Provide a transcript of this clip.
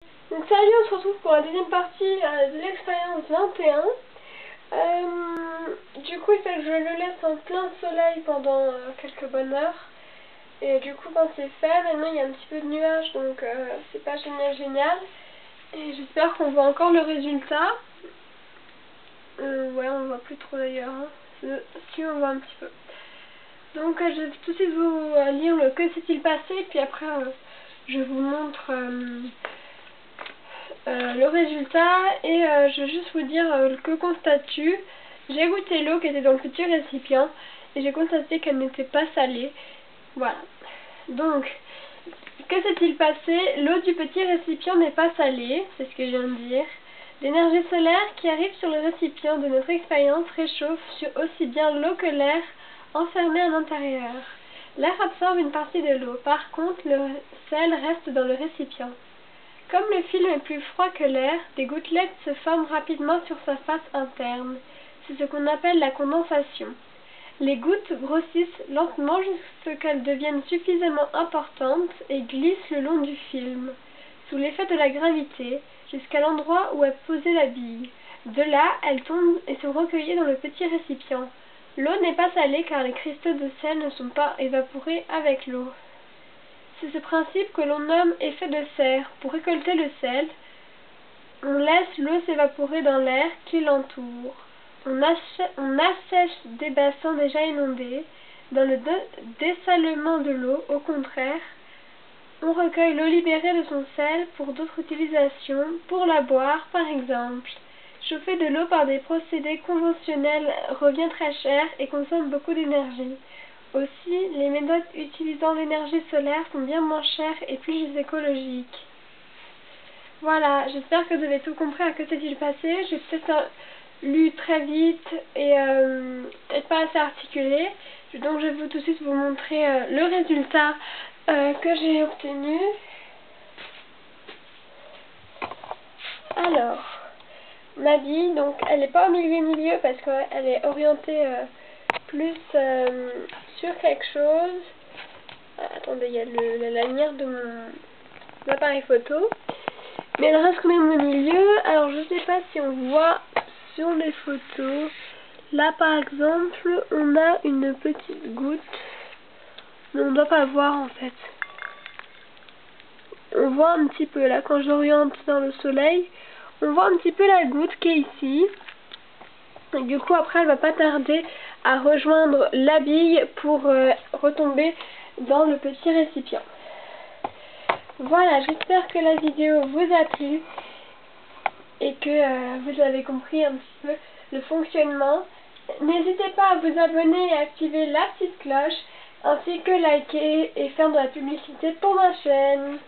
Donc salut, on se retrouve pour la deuxième partie de l'expérience 21. Du coup, il fait que je le laisse en plein soleil pendant quelques bonnes heures. Et du coup, quand c'est fait, maintenant il y a un petit peu de nuages, donc c'est pas génial. Et j'espère qu'on voit encore le résultat. Ouais, on voit plus trop d'ailleurs. Hein. Si, on voit un petit peu. Donc je vais tout de suite vous lire le que s'est-il passé, puis après je vous montre le résultat et je vais juste vous dire que constates-tu. J'ai goûté l'eau qui était dans le petit récipient et j'ai constaté qu'elle n'était pas salée. Voilà. Donc, que s'est-il passé? L'eau du petit récipient n'est pas salée, c'est ce que je viens de dire. L'énergie solaire qui arrive sur le récipient de notre expérience réchauffe aussi bien l'eau que l'air enfermé à l'intérieur. L'air absorbe une partie de l'eau, par contre le sel reste dans le récipient. Comme le film est plus froid que l'air, des gouttelettes se forment rapidement sur sa face interne. C'est ce qu'on appelle la condensation. Les gouttes grossissent lentement jusqu'à ce qu'elles deviennent suffisamment importantes et glissent le long du film, sous l'effet de la gravité, jusqu'à l'endroit où est posée la bille. De là, elles tombent et sont recueillies dans le petit récipient. L'eau n'est pas salée car les cristaux de sel ne sont pas évaporés avec l'eau. C'est ce principe que l'on nomme effet de serre. Pour récolter le sel, on laisse l'eau s'évaporer dans l'air qui l'entoure. On assèche des bassins déjà inondés. Dans le dessalement de l'eau, au contraire, on recueille l'eau libérée de son sel pour d'autres utilisations, pour la boire par exemple. Chauffer de l'eau par des procédés conventionnels revient très cher et consomme beaucoup d'énergie. Aussi, les méthodes utilisant l'énergie solaire sont bien moins chères et plus écologiques. Voilà, j'espère que vous avez tout compris à que s'est-il passé. J'ai peut-être lu très vite et pas assez articulé. Donc je vais tout de suite vous montrer le résultat que j'ai obtenu. Alors, ma bille, donc elle n'est pas au milieu parce qu'elle est orientée plus sur quelque chose. Attendez, il y a la lanière de mon appareil photo. Mais elle reste quand même au milieu. Alors je sais pas si on voit sur les photos. Là par exemple, on a une petite goutte. Mais on ne doit pas voir en fait. On voit un petit peu là quand j'oriente dans le soleil. On voit un petit peu la goutte qui est ici. Et du coup après elle va pas tarder à rejoindre la bille pour retomber dans le petit récipient. Voilà, j'espère que la vidéo vous a plu et que vous avez compris un petit peu le fonctionnement. N'hésitez pas à vous abonner et à activer la petite cloche, ainsi que liker et faire de la publicité pour ma chaîne.